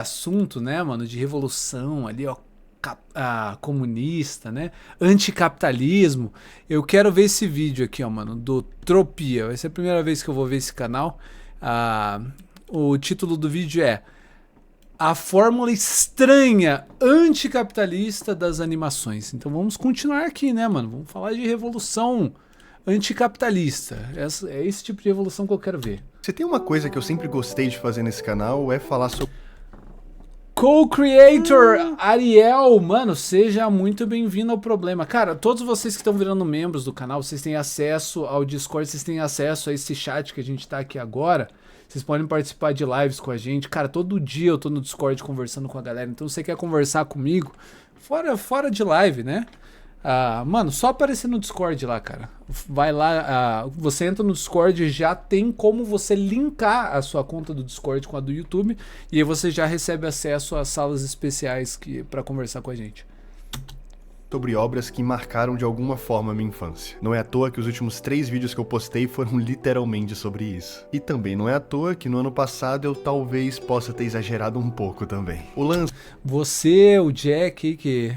assunto, né, mano, de revolução ali, ó, comunista, né, anticapitalismo, eu quero ver esse vídeo aqui, ó, mano, do Tropia. Vai ser a primeira vez que eu vou ver esse canal. Ah, o título do vídeo é A Fórmula Estranha Anticapitalista das Animações. Então vamos continuar aqui, né, mano? Vamos falar de revolução anticapitalista. É esse tipo de revolução que eu quero ver. Se tem uma coisa que eu sempre gostei de fazer nesse canal é falar sobre Co-creator Ariel, mano, seja muito bem-vindo ao Problema. Cara, todos vocês que estão virando membros do canal, vocês têm acesso ao Discord, vocês têm acesso a esse chat que a gente tá aqui agora. Vocês podem participar de lives com a gente. Cara, todo dia eu tô no Discord conversando com a galera. Então, se você quer conversar comigo, fora de live, né? Mano, só aparecer no Discord lá, cara. Vai lá, você entra no Discord, já tem como você linkar a sua conta do Discord com a do YouTube. E aí você já recebe acesso às salas especiais pra conversar com a gente. obras que marcaram de alguma forma a minha infância. Não é à toa que os últimos 3 vídeos que eu postei foram literalmente sobre isso. E também não é à toa que no ano passado eu talvez possa ter exagerado um pouco também. O lance... Você, o Jack, que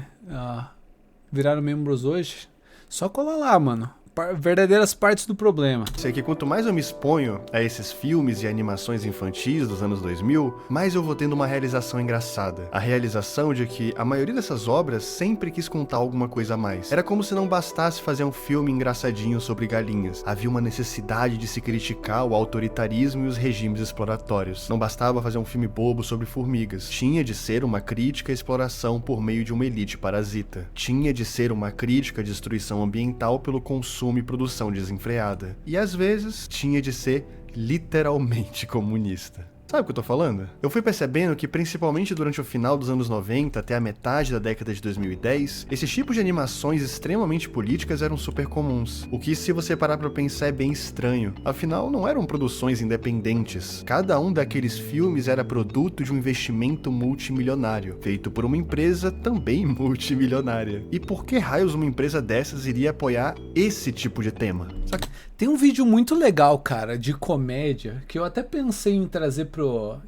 viraram membros hoje, só cola lá, mano. Verdadeiras partes do problema. Sei que quanto mais eu me exponho a esses filmes e animações infantis dos anos 2000, mais eu vou tendo uma realização engraçada. A realização de que a maioria dessas obras sempre quis contar alguma coisa a mais. Era como se não bastasse fazer um filme engraçadinho sobre galinhas. Havia uma necessidade de se criticar o autoritarismo e os regimes exploratórios. Não bastava fazer um filme bobo sobre formigas. Tinha de ser uma crítica à exploração por meio de uma elite parasita. Tinha de ser uma crítica à destruição ambiental pelo consumo e produção desenfreada. E às vezes tinha de ser literalmente comunista. Sabe o que eu tô falando? Eu fui percebendo que, principalmente durante o final dos anos 90 até a metade da década de 2010, esses tipos de animações extremamente políticas eram super comuns. O que, se você parar pra pensar, é bem estranho. Afinal, não eram produções independentes. Cada um daqueles filmes era produto de um investimento multimilionário, feito por uma empresa também multimilionária. E por que raios uma empresa dessas iria apoiar esse tipo de tema? Saca? Tem um vídeo muito legal, cara, de comédia, que eu até pensei em trazer pro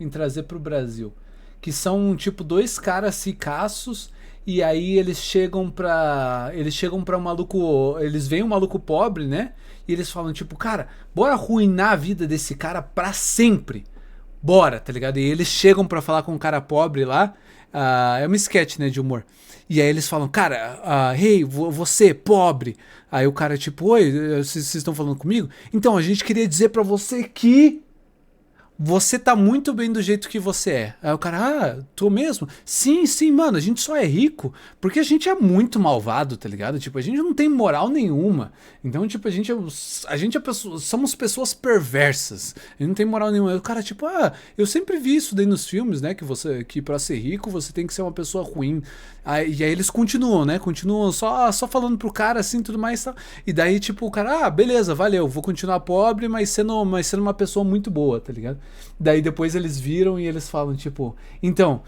Brasil. Que são, tipo, 2 caras ricaços, e aí eles chegam pra um maluco, eles veem um maluco pobre, né? E eles falam, tipo, cara, bora arruinar a vida desse cara pra sempre. Bora, tá ligado? E eles chegam pra falar com um cara pobre lá, é uma sketch, né, de humor. E aí eles falam, cara, hey, você, pobre. Aí o cara, tipo, oi, vocês estão falando comigo? Então, a gente queria dizer pra você que você tá muito bem do jeito que você é. Aí o cara, tô mesmo? Sim, sim, mano, a gente só é rico porque a gente é muito malvado, tá ligado? Tipo, a gente não tem moral nenhuma. Então, tipo, somos pessoas perversas. A gente não tem moral nenhuma. Aí o cara, tipo, eu sempre vi isso daí nos filmes, né? Que pra ser rico você tem que ser uma pessoa ruim. E aí eles continuam, né? Continuam só falando pro cara assim, tudo mais e tal. E daí, tipo, o cara, beleza, valeu, vou continuar pobre, mas sendo uma pessoa muito boa, tá ligado? Daí depois eles viram e eles falam, tipo, então,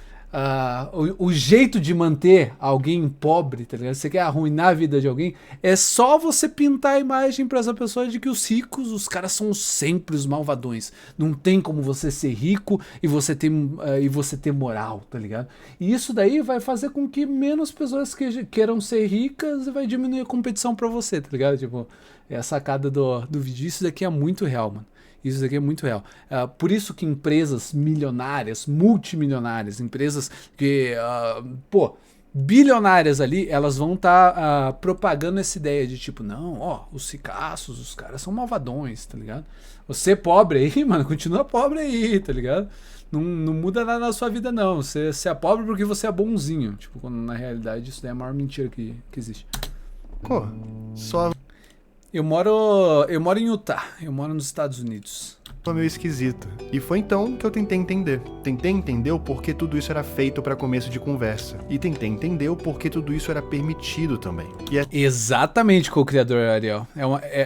o jeito de manter alguém pobre, tá ligado? Você quer arruinar a vida de alguém, é só você pintar a imagem pra essa pessoa de que os ricos, os caras são sempre os malvadões. Não tem como você ser rico e você ter moral, tá ligado? E isso daí vai fazer com que menos pessoas queiram ser ricas e vai diminuir a competição pra você, tá ligado? Tipo, é a sacada do vídeo. Isso daqui é muito real, mano. Isso daqui é muito real. Por isso que empresas milionárias, multimilionárias, empresas que, bilionárias ali, elas vão estar propagando essa ideia de tipo, não, os ricaços, os caras são malvadões, tá ligado? Você pobre aí, mano, continua pobre aí, tá ligado? Não muda nada na sua vida, não. Você é pobre porque você é bonzinho. Tipo, quando na realidade isso daí é a maior mentira que existe. Pô, só... Eu moro em Utah, eu moro nos Estados Unidos. Foi meio esquisito. E foi então que eu tentei entender. Tentei entender o porquê tudo isso era feito para começo de conversa. E tentei entender o porquê tudo isso era permitido também. Exatamente, co-criador Ariel.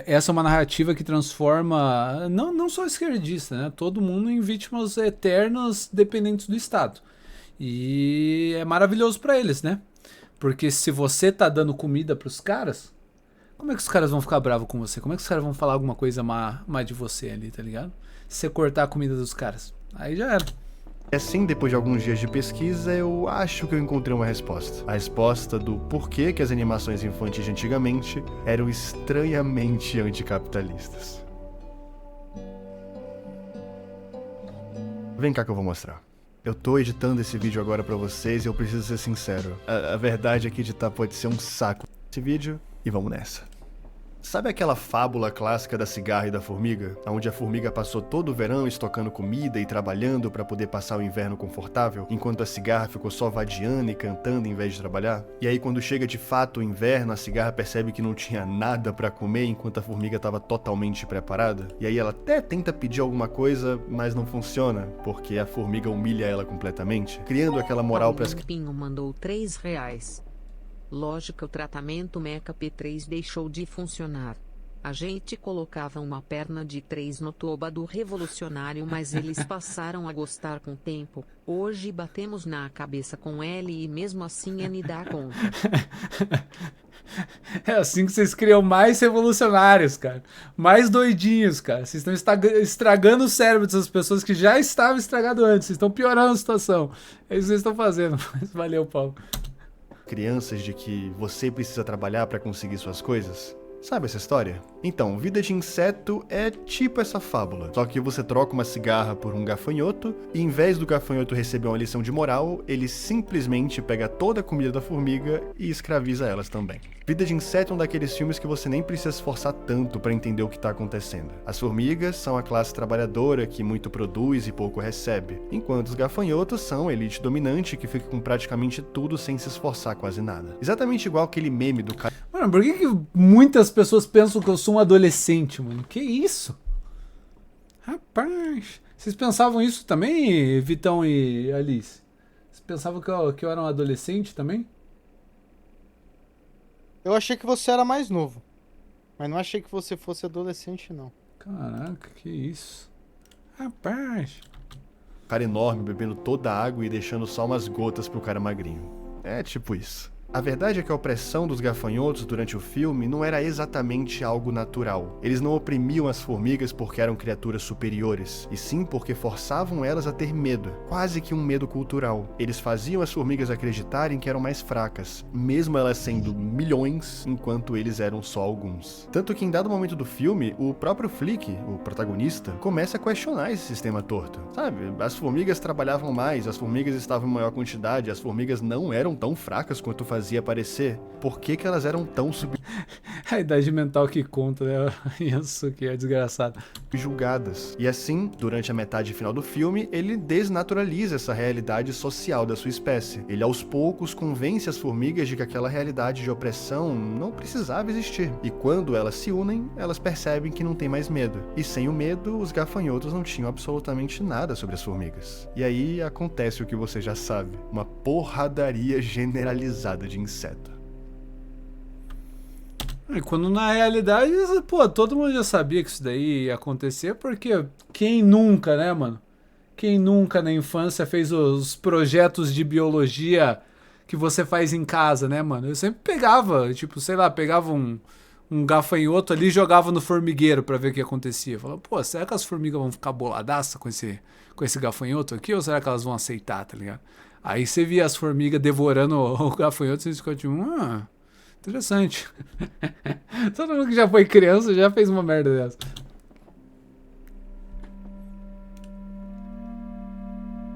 Essa é uma narrativa que transforma, não só esquerdista, né? Todo mundo em vítimas eternas dependentes do Estado. E é maravilhoso para eles, né? Porque se você tá dando comida pros caras, como é que os caras vão ficar bravos com você? Como é que os caras vão falar alguma coisa má de você ali, tá ligado? Se você cortar a comida dos caras. Aí já era. E assim, depois de alguns dias de pesquisa, eu acho que eu encontrei uma resposta. A resposta do porquê que as animações infantis de antigamente eram estranhamente anticapitalistas. Vem cá que eu vou mostrar. Eu tô editando esse vídeo agora pra vocês e eu preciso ser sincero. A verdade é que editar pode ser um saco esse vídeo e vamos nessa. Sabe aquela fábula clássica da cigarra e da formiga? Onde a formiga passou todo o verão estocando comida e trabalhando para poder passar o inverno confortável, enquanto a cigarra ficou só vadiando e cantando em vez de trabalhar? E aí quando chega de fato o inverno, a cigarra percebe que não tinha nada para comer enquanto a formiga estava totalmente preparada? E aí ela até tenta pedir alguma coisa, mas não funciona, porque a formiga humilha ela completamente, criando aquela moral para as... Pinho mandou R$3. Lógica, o tratamento Meca P3 deixou de funcionar. A gente colocava uma perna de 3 no toba do revolucionário, mas eles passaram a gostar com o tempo. Hoje batemos na cabeça com L e mesmo assim N dá conta. É assim que vocês criam mais revolucionários, cara. Mais doidinhos, cara. Vocês estão estragando o cérebro dessas pessoas que já estavam estragado antes. Vocês estão piorando a situação. É isso que vocês estão fazendo. Mas valeu, Paulo. Crianças de que você precisa trabalhar para conseguir suas coisas? Sabe essa história? Então, vida de inseto é tipo essa fábula. Só que você troca uma cigarra por um gafanhoto, e em vez do gafanhoto receber uma lição de moral, ele simplesmente pega toda a comida da formiga e escraviza elas também. Vida de inseto é um daqueles filmes que você nem precisa se esforçar tanto para entender o que está acontecendo. As formigas são a classe trabalhadora que muito produz e pouco recebe, enquanto os gafanhotos são a elite dominante que fica com praticamente tudo sem se esforçar quase nada. Exatamente igual aquele meme do cara... Mano, por que muitas pessoas pensam que eu sou um adolescente, mano? Que isso? Rapaz, vocês pensavam isso também, Vitão e Alice? Vocês pensavam que eu era um adolescente também? Eu achei que você era mais novo. Mas não achei que você fosse adolescente, não. Caraca, que isso? Rapaz. Cara enorme bebendo toda a água e deixando só umas gotas pro cara magrinho. É tipo isso. A verdade é que a opressão dos gafanhotos durante o filme não era exatamente algo natural. Eles não oprimiam as formigas porque eram criaturas superiores, e sim porque forçavam elas a ter medo, quase que um medo cultural. Eles faziam as formigas acreditarem que eram mais fracas, mesmo elas sendo milhões, enquanto eles eram só alguns. Tanto que em dado momento do filme, o próprio Flick, o protagonista, começa a questionar esse sistema torto. Sabe, as formigas trabalhavam mais, as formigas estavam em maior quantidade, as formigas não eram tão fracas quanto fazia parecer, por que elas eram tão A idade mental que conta, né? Isso que é desgraçado. Julgadas. E assim, durante a metade final do filme, ele desnaturaliza essa realidade social da sua espécie. Ele aos poucos convence as formigas de que aquela realidade de opressão não precisava existir. E quando elas se unem, elas percebem que não tem mais medo. E sem o medo, os gafanhotos não tinham absolutamente nada sobre as formigas. E aí acontece o que você já sabe, uma porradaria generalizada de inseto. E quando na realidade, pô, todo mundo já sabia que isso daí ia acontecer, porque quem nunca, né, mano? Quem nunca na infância fez os projetos de biologia que você faz em casa, né, mano? Eu sempre pegava, tipo, sei lá, pegava um gafanhoto ali e jogava no formigueiro pra ver o que acontecia. Falava, pô, será que as formigas vão ficar boladaça com esse gafanhoto aqui, ou será que elas vão aceitar, tá ligado? Aí você via as formigas devorando o gafanhoto e você ficou tipo, interessante. Todo mundo que já foi criança já fez uma merda dessa.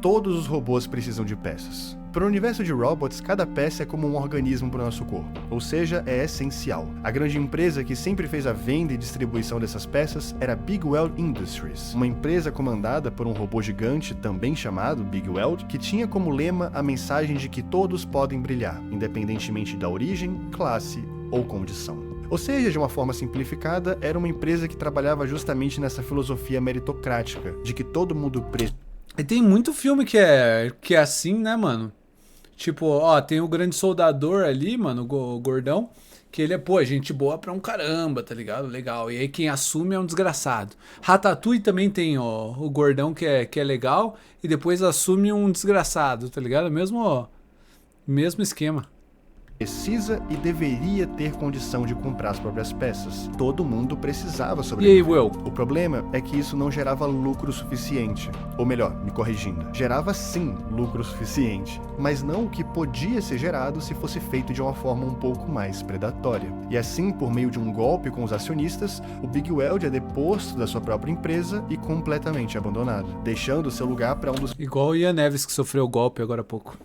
Todos os robôs precisam de peças. Para o universo de robots, cada peça é como um organismo para o nosso corpo, ou seja, é essencial. A grande empresa que sempre fez a venda e distribuição dessas peças era a Big Weld Industries, uma empresa comandada por um robô gigante, também chamado Big Weld, que tinha como lema a mensagem de que todos podem brilhar, independentemente da origem, classe ou condição. Ou seja, de uma forma simplificada, era uma empresa que trabalhava justamente nessa filosofia meritocrática, de que todo mundo E tem muito filme que é assim, né, mano? Tipo, ó, tem o Grande Soldador ali, mano, o gordão, que ele é, pô, gente boa pra um caramba, tá ligado? Legal. E aí quem assume é um desgraçado. Ratatouille também tem, ó, o gordão que é legal e depois assume um desgraçado, tá ligado? Mesmo esquema. precisa e deveria ter condição de comprar as próprias peças. Todo mundo precisava E aí, sobreviver. Will? O problema é que isso não gerava lucro suficiente. Ou melhor, me corrigindo, gerava sim lucro suficiente, mas não o que podia ser gerado se fosse feito de uma forma um pouco mais predatória. E assim, por meio de um golpe com os acionistas, o Big Weld é deposto da sua própria empresa e completamente abandonado, deixando seu lugar para um dos Igual o Ian Neves que sofreu o golpe agora há pouco.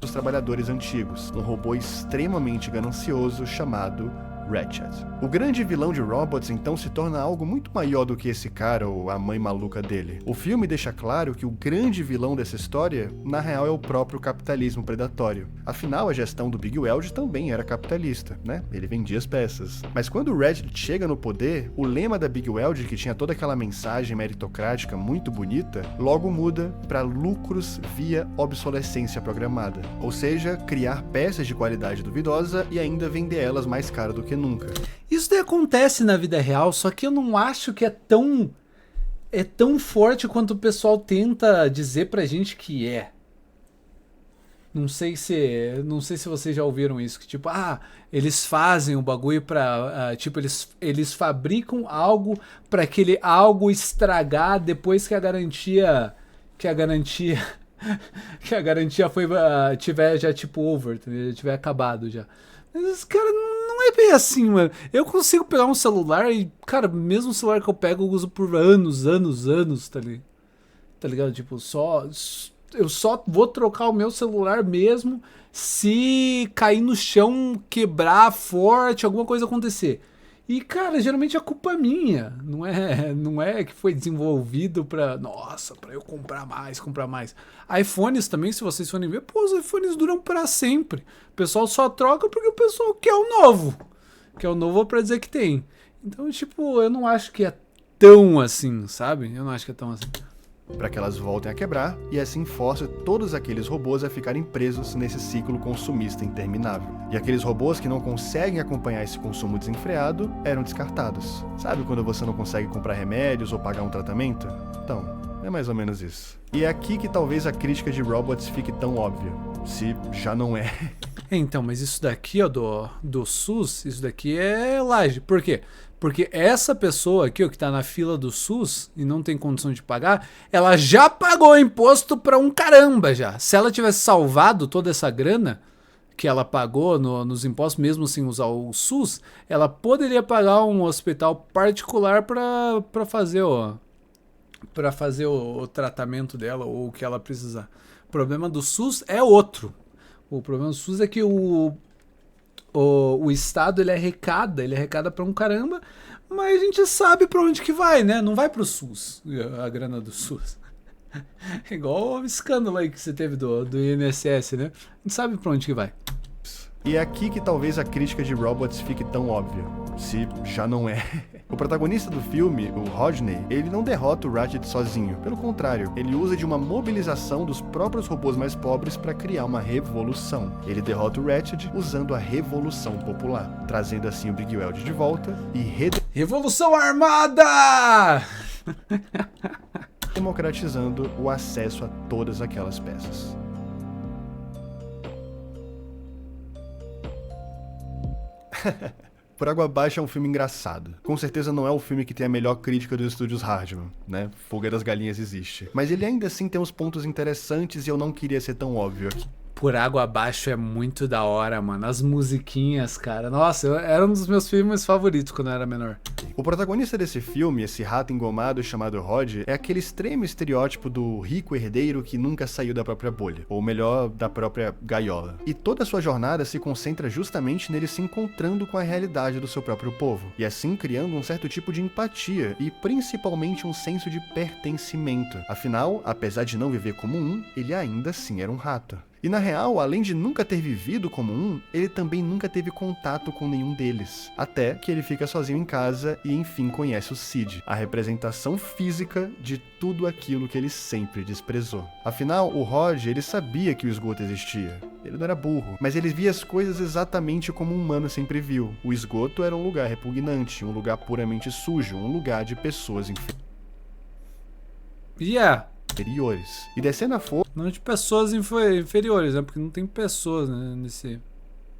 dos trabalhadores antigos, um robô extremamente ganancioso chamado Ratchet. O grande vilão de Robots então se torna algo muito maior do que esse cara ou a mãe maluca dele. O filme deixa claro que o grande vilão dessa história, na real, é o próprio capitalismo predatório. Afinal, a gestão do Big Weld também era capitalista, né? Ele vendia as peças. Mas quando o Ratchet chega no poder, o lema da Big Weld, que tinha toda aquela mensagem meritocrática muito bonita, logo muda para lucros via obsolescência programada. Ou seja, criar peças de qualidade duvidosa e ainda vender elas mais caro do que nunca. Isso daí acontece na vida real, só que eu não acho que é tão forte quanto o pessoal tenta dizer pra gente que é. Não sei se vocês já ouviram isso, que tipo, eles fazem o bagulho pra, tipo, eles fabricam algo pra aquele algo estragar depois que a garantia foi, tiver já tipo over, já tiver acabado já. Mas, cara, não é bem assim, mano. Eu consigo pegar um celular e, cara, mesmo o celular que eu pego eu uso por anos, tá ligado? Tá ligado? Tipo, eu só vou trocar o meu celular mesmo se cair no chão, quebrar forte, alguma coisa acontecer. E, cara, geralmente a culpa é minha. Não é que foi desenvolvido pra eu comprar mais. iPhones também, se vocês forem ver, os iPhones duram pra sempre. O pessoal só troca porque o pessoal quer o novo. Quer o novo pra dizer que tem. Então, tipo, eu não acho que é tão assim, sabe? Eu não acho que é tão assim. Para que elas voltem a quebrar e assim force todos aqueles robôs a ficarem presos nesse ciclo consumista interminável. E aqueles robôs que não conseguem acompanhar esse consumo desenfreado eram descartados. Sabe quando você não consegue comprar remédios ou pagar um tratamento? Então, é mais ou menos isso. E é aqui que talvez a crítica de Robots fique tão óbvia, se já não é. Então, mas isso daqui, ó, do SUS, isso daqui é laje. Por quê? Porque essa pessoa aqui, ó, que tá na fila do SUS e não tem condição de pagar, ela já pagou imposto pra um caramba já. Se ela tivesse salvado toda essa grana que ela pagou nos impostos, mesmo sem usar o SUS, ela poderia pagar um hospital particular pra fazer o tratamento dela ou o que ela precisar. O problema do SUS é outro. O problema do SUS é que o Estado ele arrecada pra um caramba, mas a gente sabe pra onde que vai, né? Não vai pro SUS, a grana do SUS. É igual o escândalo aí que você teve do INSS, né? A gente sabe pra onde que vai. E é aqui que talvez a crítica de Robots fique tão óbvia, se já não é. O protagonista do filme, o Rodney, ele não derrota o Ratchet sozinho. Pelo contrário, ele usa de uma mobilização dos próprios robôs mais pobres para criar uma revolução. Ele derrota o Ratchet usando a revolução popular, trazendo assim o Big Weld de volta e Revolução Armada! democratizando o acesso a todas aquelas peças. Por Água Abaixo é um filme engraçado. Com certeza não é o filme que tem a melhor crítica dos estúdios Hardman, né? Fuga das Galinhas existe. Mas ele ainda assim tem uns pontos interessantes e eu não queria ser tão óbvio aqui. Por Água Abaixo é muito da hora, mano. As musiquinhas, cara. Nossa, era um dos meus filmes favoritos quando eu era menor. O protagonista desse filme, esse rato engomado chamado Rod, é aquele extremo estereótipo do rico herdeiro que nunca saiu da própria bolha, ou melhor, da própria gaiola. E toda a sua jornada se concentra justamente nele se encontrando com a realidade do seu próprio povo, e assim criando um certo tipo de empatia e principalmente um senso de pertencimento. Afinal, apesar de não viver como um, ele ainda assim era um rato. E na real, além de nunca ter vivido como um, ele também nunca teve contato com nenhum deles. Até que ele fica sozinho em casa e enfim conhece o Cid, a representação física de tudo aquilo que ele sempre desprezou. Afinal, o Rod, ele sabia que o esgoto existia. Ele não era burro, mas ele via as coisas exatamente como um humano sempre viu. O esgoto era um lugar repugnante, um lugar puramente sujo, um lugar de pessoas inferiores. E descendo a força, Não de pessoas inferiores, né? Porque não tem pessoas, né, nesse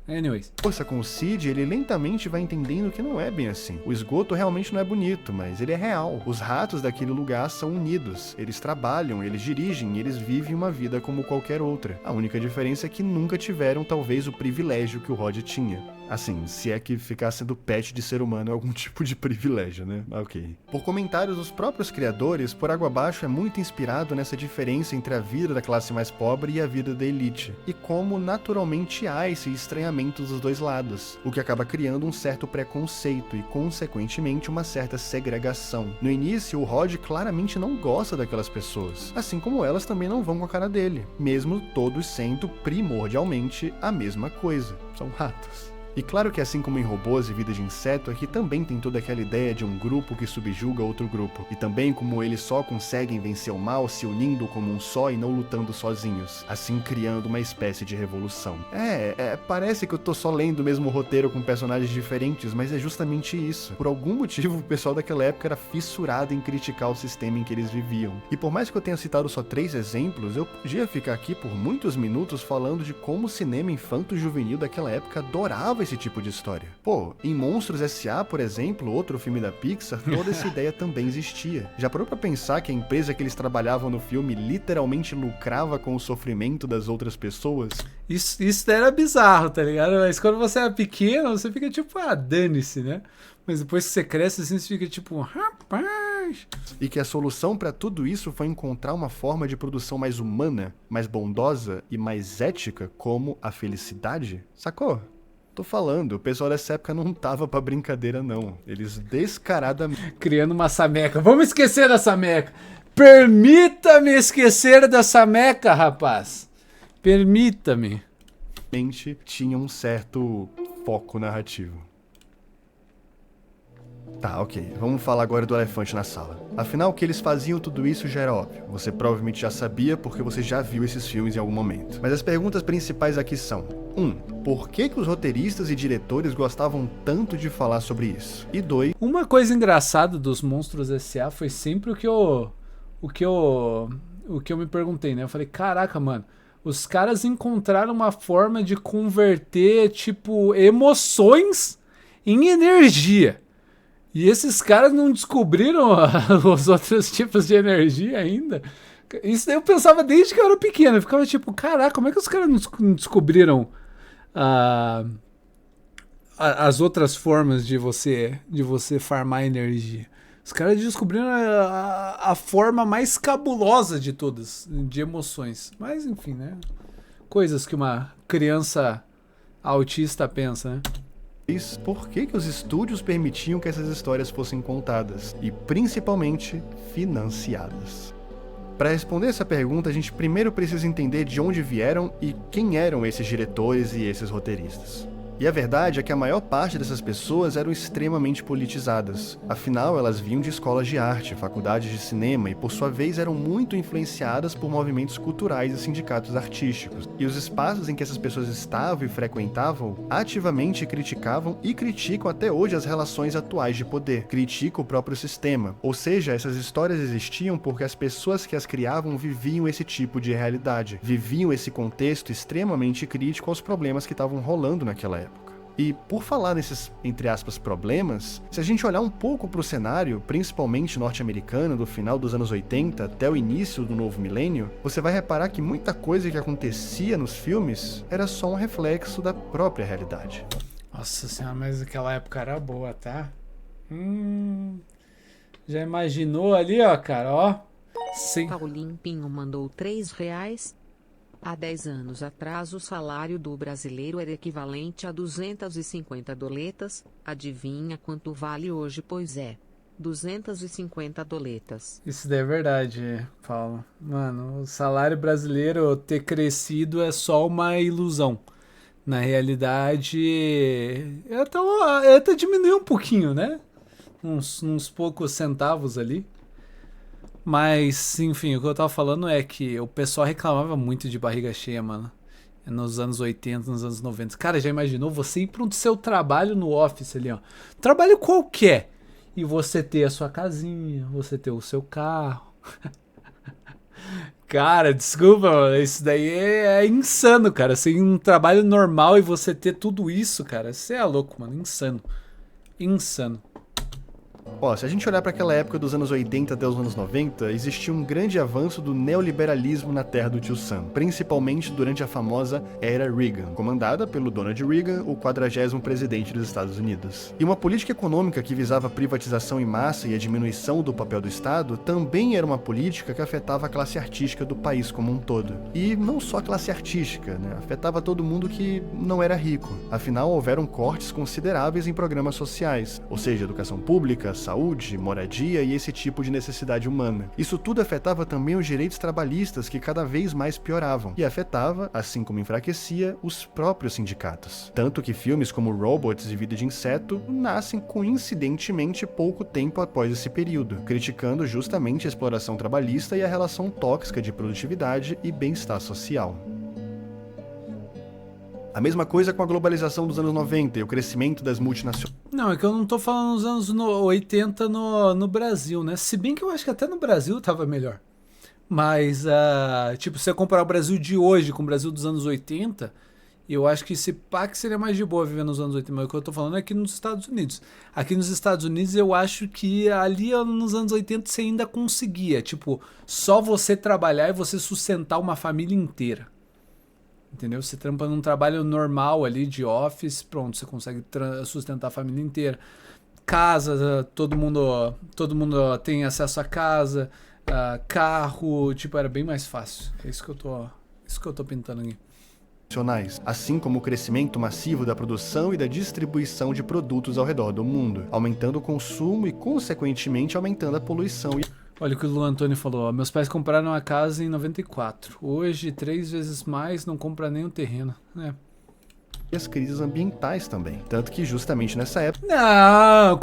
Anyways. Força com o Sid, ele lentamente vai entendendo que não é bem assim. O esgoto realmente não é bonito, mas ele é real. Os ratos daquele lugar são unidos. Eles trabalham, eles dirigem, eles vivem uma vida como qualquer outra. A única diferença é que nunca tiveram, talvez, o privilégio que o Rod tinha. Assim, se é que ficar sendo pet de ser humano é algum tipo de privilégio, né? Ok. Por comentários dos próprios criadores, Por Água Abaixo é muito inspirado nessa diferença entre a vida da classe mais pobre e a vida da elite. E como, naturalmente, há esse estranhamento dos dois lados, o que acaba criando um certo preconceito e, consequentemente, uma certa segregação. No início, o Rod claramente não gosta daquelas pessoas, assim como elas também não vão com a cara dele, mesmo todos sendo primordialmente a mesma coisa. São ratos. E claro que assim como em Robôs e Vida de Inseto, aqui também tem toda aquela ideia de um grupo que subjuga outro grupo. E também como eles só conseguem vencer o mal se unindo como um só e não lutando sozinhos, assim criando uma espécie de revolução. Parece que eu tô só lendo o mesmo roteiro com personagens diferentes, mas é justamente isso. Por algum motivo, o pessoal daquela época era fissurado em criticar o sistema em que eles viviam. E por mais que eu tenha citado só 3 exemplos, eu podia ficar aqui por muitos minutos falando de como o cinema infanto-juvenil daquela época adorava esse tipo de história. Pô, em Monstros S.A., por exemplo, outro filme da Pixar, toda essa ideia também existia. Já parou pra pensar que a empresa que eles trabalhavam no filme literalmente lucrava com o sofrimento das outras pessoas? Isso era bizarro, tá ligado? Mas quando você é pequeno, você fica tipo, dane-se, né? Mas depois que você cresce assim, você fica tipo, rapaz... E que a solução pra tudo isso foi encontrar uma forma de produção mais humana, mais bondosa e mais ética, como a felicidade? Sacou? Tô falando, o pessoal dessa época não tava pra brincadeira, não. Eles descaradamente... Criando uma sameca. Vamos esquecer da sameca. Permita-me esquecer da sameca, rapaz. Permita-me. tinham um certo foco narrativo. Tá, ok. Vamos falar agora do elefante na sala. Afinal, que eles faziam tudo isso já era óbvio. Você provavelmente já sabia porque você já viu esses filmes em algum momento. Mas as perguntas principais aqui são: 1. Por que os roteiristas e diretores gostavam tanto de falar sobre isso? E 2. Uma coisa engraçada dos Monstros S.A. foi sempre o que eu me perguntei, né? Eu falei, caraca, mano, os caras encontraram uma forma de converter, tipo, emoções em energia. E esses caras não descobriram os outros tipos de energia ainda. Isso daí eu pensava desde que eu era pequeno. Eu ficava tipo, caraca, como é que os caras não descobriram as outras formas de você farmar energia? Os caras descobriram a forma mais cabulosa de todas, de emoções. Mas enfim, né? Coisas que uma criança autista pensa, né? Por que os estúdios permitiam que essas histórias fossem contadas e, principalmente, financiadas? Para responder essa pergunta, a gente primeiro precisa entender de onde vieram e quem eram esses diretores e esses roteiristas. E a verdade é que a maior parte dessas pessoas eram extremamente politizadas. Afinal, elas vinham de escolas de arte, faculdades de cinema e, por sua vez, eram muito influenciadas por movimentos culturais e sindicatos artísticos. E os espaços em que essas pessoas estavam e frequentavam ativamente criticavam e criticam até hoje as relações atuais de poder. Criticam o próprio sistema. Ou seja, essas histórias existiam porque as pessoas que as criavam viviam esse tipo de realidade. Viviam esse contexto extremamente crítico aos problemas que estavam rolando naquela época. E por falar nesses, entre aspas, problemas, se a gente olhar um pouco para o cenário, principalmente norte-americano, do final dos anos 80 até o início do novo milênio, você vai reparar que muita coisa que acontecia nos filmes era só um reflexo da própria realidade. Nossa senhora, mas aquela época era boa, tá? Já imaginou ali, ó, cara, ó? Sim. Paulinho Pinho mandou R$3. Há 10 anos atrás o salário do brasileiro era equivalente a 250 doletas. Adivinha quanto vale hoje? Pois é, 250 doletas. Isso daí é verdade, Paulo. Mano, o salário brasileiro ter crescido é só uma ilusão. Na realidade, até diminuiu um pouquinho, né? Uns poucos centavos ali. Mas, enfim, o que eu tava falando é que o pessoal reclamava muito de barriga cheia, mano. Nos anos 80, nos anos 90. Cara, já imaginou você ir pro seu trabalho no office ali, ó. Trabalho qualquer. E você ter a sua casinha, você ter o seu carro. Cara, desculpa, mano, isso daí é insano, cara. Sem um trabalho normal e você ter tudo isso, cara, você é louco, mano. Insano. Insano. Ó, se a gente olhar para aquela época dos anos 80 até os anos 90, existia um grande avanço do neoliberalismo na terra do tio Sam, principalmente durante a famosa Era Reagan, comandada pelo Donald Reagan, o 40º presidente dos Estados Unidos. E uma política econômica que visava a privatização em massa e a diminuição do papel do Estado também era uma política que afetava a classe artística do país como um todo. E não só a classe artística, né? Afetava todo mundo que não era rico. Afinal, houveram cortes consideráveis em programas sociais, ou seja, educação pública, saúde, moradia e esse tipo de necessidade humana. Isso tudo afetava também os direitos trabalhistas que cada vez mais pioravam, e afetava, assim como enfraquecia, os próprios sindicatos. Tanto que filmes como Robots e Vida de Inseto nascem coincidentemente pouco tempo após esse período, criticando justamente a exploração trabalhista e a relação tóxica de produtividade e bem-estar social. A mesma coisa com a globalização dos anos 90 e o crescimento das multinacionais. Não, é que eu não tô falando nos anos 80 no Brasil, né? Se bem que eu acho que até no Brasil tava melhor. Mas, tipo, se você comparar o Brasil de hoje com o Brasil dos anos 80, eu acho que esse pá que seria mais de boa viver nos anos 80. Mas o que eu tô falando é aqui nos Estados Unidos. Aqui nos Estados Unidos eu acho que ali nos anos 80 você ainda conseguia. Tipo, só você trabalhar e você sustentar uma família inteira. Entendeu? Você trampa num trabalho normal ali de office, pronto, você consegue sustentar a família inteira. Casa, todo mundo tem acesso a casa, carro, tipo, era bem mais fácil. É isso que eu tô pintando aqui. Assim como o crescimento massivo da produção e da distribuição de produtos ao redor do mundo, aumentando o consumo e, consequentemente, aumentando a poluição. Olha o que o Luan Antônio falou. Meus pais compraram a casa em 94. Hoje, 3 vezes mais, não compra nem um terreno. E as crises ambientais também. Tanto que justamente nessa época... Não,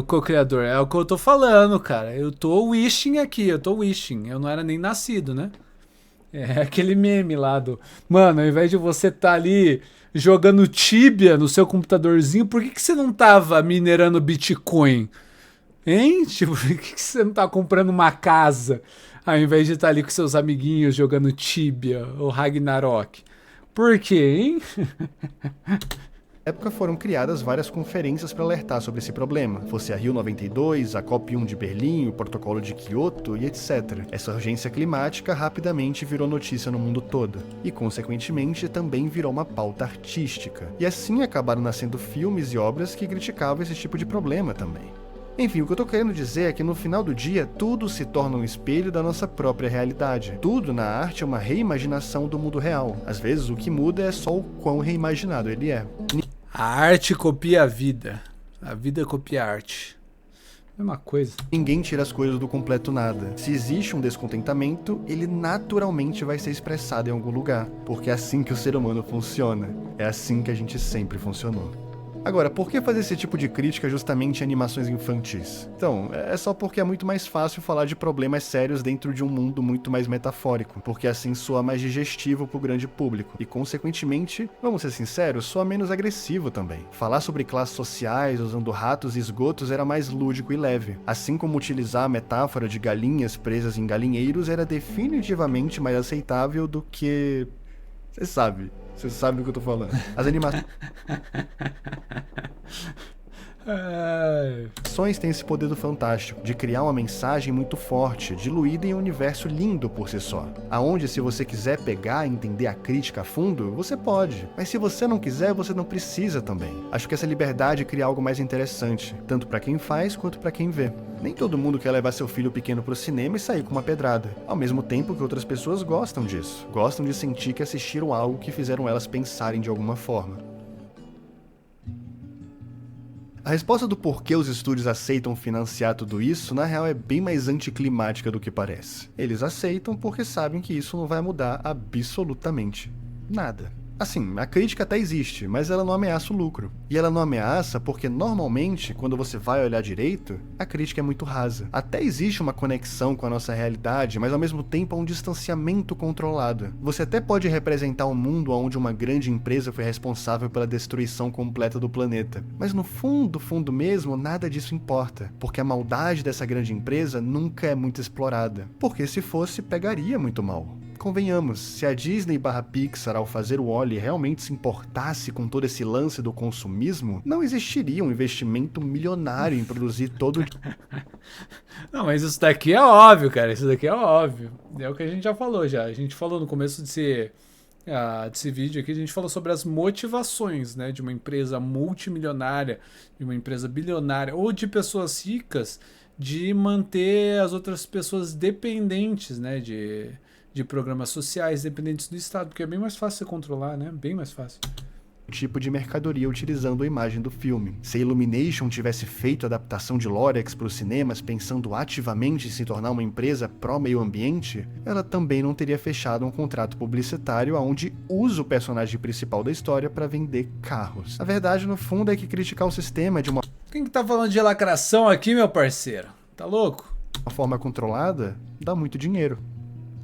co-criador, é o que eu tô falando, cara. Eu tô wishing aqui, Eu não era nem nascido, né? É aquele meme lá do... Mano, ao invés de você tá ali jogando Tibia no seu computadorzinho, por que você não tava minerando Bitcoin? Hein? Tipo, por que você não tá comprando uma casa ao invés de estar ali com seus amiguinhos jogando Tibia ou Ragnarok? Por quê, hein? época foram criadas várias conferências para alertar sobre esse problema, fosse a Rio 92, a COP1 de Berlim, o Protocolo de Kyoto e etc. Essa urgência climática rapidamente virou notícia no mundo todo, e consequentemente também virou uma pauta artística. E assim acabaram nascendo filmes e obras que criticavam esse tipo de problema também. Enfim, o que eu tô querendo dizer é que no final do dia, tudo se torna um espelho da nossa própria realidade. Tudo na arte é uma reimaginação do mundo real. Às vezes o que muda é só o quão reimaginado ele é. A arte copia a vida copia a arte. Mesma coisa. Ninguém tira as coisas do completo nada. Se existe um descontentamento, ele naturalmente vai ser expressado em algum lugar, porque é assim que o ser humano funciona. É assim que a gente sempre funcionou. Agora, por que fazer esse tipo de crítica justamente em animações infantis? Então, é só porque é muito mais fácil falar de problemas sérios dentro de um mundo muito mais metafórico, porque assim soa mais digestivo pro grande público, e consequentemente, vamos ser sinceros, soa menos agressivo também. Falar sobre classes sociais usando ratos e esgotos era mais lúdico e leve, assim como utilizar a metáfora de galinhas presas em galinheiros era definitivamente mais aceitável do que... Você sabe do que eu tô falando. As animações têm esse poder do fantástico, de criar uma mensagem muito forte, diluída em um universo lindo por si só. Aonde, se você quiser pegar e entender a crítica a fundo, você pode. Mas se você não quiser, você não precisa também. Acho que essa liberdade cria algo mais interessante, tanto pra quem faz quanto pra quem vê. Nem todo mundo quer levar seu filho pequeno pro cinema e sair com uma pedrada. Ao mesmo tempo que outras pessoas gostam disso. Gostam de sentir que assistiram algo que fizeram elas pensarem de alguma forma. A resposta do porquê os estúdios aceitam financiar tudo isso, na real, é bem mais anticlimática do que parece. Eles aceitam porque sabem que isso não vai mudar absolutamente nada. Assim, a crítica até existe, mas ela não ameaça o lucro. E ela não ameaça porque, normalmente, quando você vai olhar direito, a crítica é muito rasa. Até existe uma conexão com a nossa realidade, mas ao mesmo tempo há um distanciamento controlado. Você até pode representar um mundo onde uma grande empresa foi responsável pela destruição completa do planeta. Mas no fundo mesmo, nada disso importa. Porque a maldade dessa grande empresa nunca é muito explorada. Porque se fosse, pegaria muito mal. Convenhamos, se a Disney/Pixar, ao fazer o Wall-E, realmente se importasse com todo esse lance do consumismo, não existiria um investimento milionário em produzir todo... Não, mas isso daqui é óbvio, cara. Isso daqui é óbvio. É o que a gente já falou já. A gente falou no começo desse vídeo aqui, a gente falou sobre as motivações, né, de uma empresa multimilionária, de uma empresa bilionária ou de pessoas ricas de manter as outras pessoas dependentes, né, de programas sociais, dependentes do Estado, porque é bem mais fácil você controlar, né? Bem mais fácil. Tipo de mercadoria utilizando a imagem do filme. Se a Illumination tivesse feito a adaptação de Lorax para os cinemas pensando ativamente em se tornar uma empresa pró-meio ambiente, ela também não teria fechado um contrato publicitário onde usa o personagem principal da história para vender carros. A verdade, no fundo, é que criticar o sistema de uma Quem que tá falando de lacração aqui, meu parceiro? Tá louco? forma controlada dá muito dinheiro.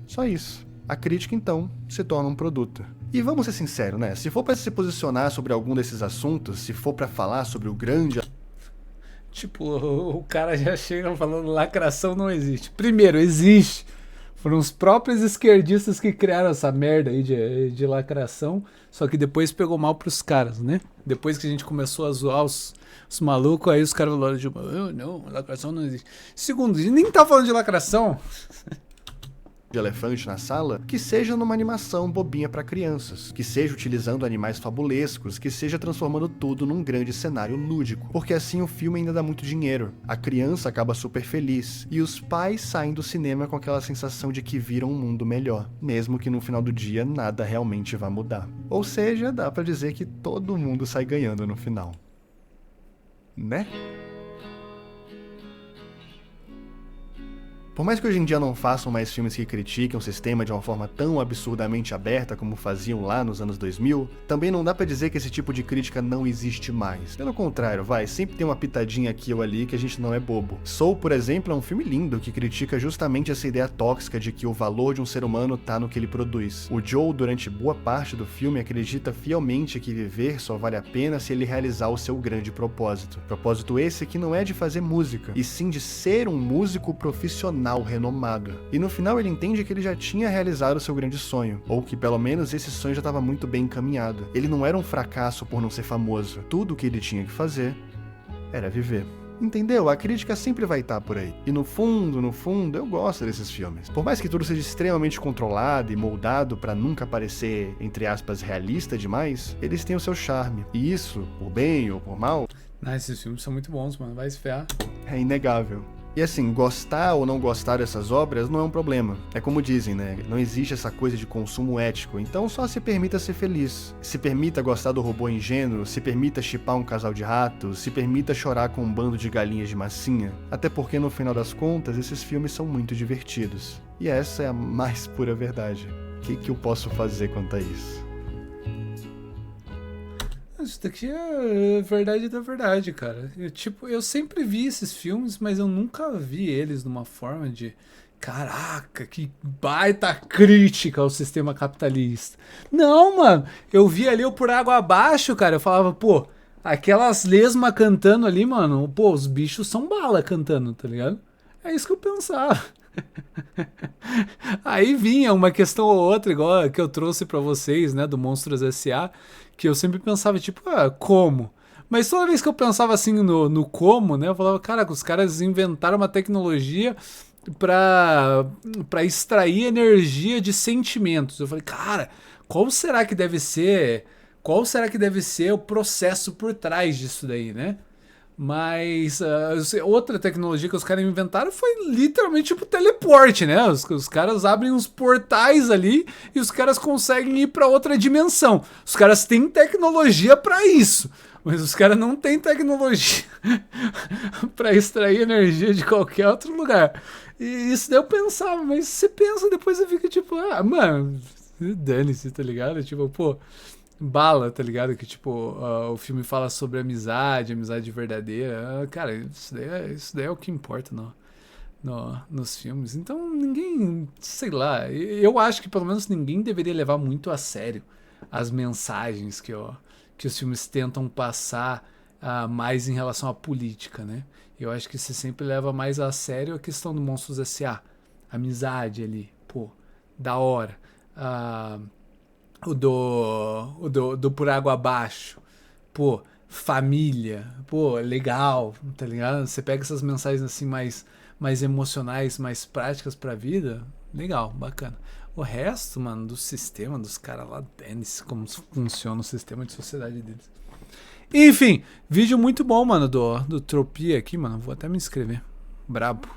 Só isso. A crítica, então, se torna um produto. E vamos ser sinceros, né? Se for pra se posicionar sobre algum desses assuntos, se for pra falar sobre o grande... Tipo, o cara já chega falando lacração não existe. Primeiro, existe. Foram os próprios esquerdistas que criaram essa merda aí de lacração, só que depois pegou mal pros caras, né? Depois que a gente começou a zoar os malucos, aí os caras falaram, tipo, não, lacração não existe. Segundo, a gente nem tá falando de lacração. de elefante na sala, que seja numa animação bobinha para crianças, que seja utilizando animais fabulescos, que seja transformando tudo num grande cenário lúdico, porque assim o filme ainda dá muito dinheiro, a criança acaba super feliz, e os pais saem do cinema com aquela sensação de que viram um mundo melhor, mesmo que no final do dia nada realmente vá mudar. Ou seja, dá pra dizer que todo mundo sai ganhando no final. Né? Por mais que hoje em dia não façam mais filmes que critiquem o sistema de uma forma tão absurdamente aberta como faziam lá nos anos 2000, também não dá pra dizer que esse tipo de crítica não existe mais. Pelo contrário, sempre tem uma pitadinha aqui ou ali que a gente não é bobo. Soul, por exemplo, é um filme lindo que critica justamente essa ideia tóxica de que o valor de um ser humano tá no que ele produz. O Joe, durante boa parte do filme, acredita fielmente que viver só vale a pena se ele realizar o seu grande propósito. Propósito esse que não é de fazer música, e sim de ser um músico profissional renomado. E no final ele entende que ele já tinha realizado o seu grande sonho, ou que pelo menos esse sonho já estava muito bem encaminhado. Ele não era um fracasso por não ser famoso. Tudo o que ele tinha que fazer era viver. Entendeu? A crítica sempre vai estar por aí. E no fundo, eu gosto desses filmes. Por mais que tudo seja extremamente controlado e moldado pra nunca parecer, entre aspas, realista demais, eles têm o seu charme. E isso, por bem ou por mal, Esses filmes são muito bons, mano. Vai se ferrar. é inegável. E assim, gostar ou não gostar dessas obras não é um problema. É como dizem, né? Não existe essa coisa de consumo ético, então só se permita ser feliz. Se permita gostar do robô ingênuo, se permita chipar um casal de ratos, se permita chorar com um bando de galinhas de massinha. Até porque, no final das contas, esses filmes são muito divertidos. E essa é a mais pura verdade. O que eu posso fazer quanto a isso? Isso daqui é verdade da verdade, cara. Eu sempre vi esses filmes, mas eu nunca vi eles numa forma de... Caraca, que baita crítica ao sistema capitalista. Não, mano. Eu vi ali o Por Água Abaixo, cara. Eu falava, pô, aquelas lesmas cantando ali, mano. Pô, os bichos são bala cantando, tá ligado? É isso que eu pensava. Aí vinha uma questão ou outra, igual a que eu trouxe pra vocês, né, do Monstros S.A., que eu sempre pensava, tipo, como? Mas toda vez que eu pensava assim no como, né, eu falava, cara, os caras inventaram uma tecnologia pra extrair energia de sentimentos. Eu falei, cara, qual será que deve ser o processo por trás disso daí, né? Mas outra tecnologia que os caras inventaram foi literalmente tipo teleporte, né? Os caras abrem uns portais ali e os caras conseguem ir pra outra dimensão. Os caras têm tecnologia pra isso, mas os caras não têm tecnologia pra extrair energia de qualquer outro lugar. E isso daí eu pensava, mas você pensa depois você fica tipo, mano, dane-se, tá ligado? Tipo, pô, Bala, tá ligado? Que, tipo, o filme fala sobre amizade verdadeira. Cara, isso daí é o que importa, nos filmes. Então, ninguém, sei lá, eu acho que pelo menos ninguém deveria levar muito a sério as mensagens que os filmes tentam passar mais em relação à política, né? Eu acho que você sempre leva mais a sério a questão do Monstros S.A. Amizade ali, pô, da hora. Ah, do Por Água Abaixo, pô, família, pô, legal, tá ligado? Você pega essas mensagens assim mais emocionais, mais práticas pra vida, legal, bacana. O resto, mano, do sistema dos caras lá, dane-se como funciona o sistema de sociedade deles. Enfim, vídeo muito bom, mano, do Tropia aqui, mano. Vou até me inscrever. Brabo.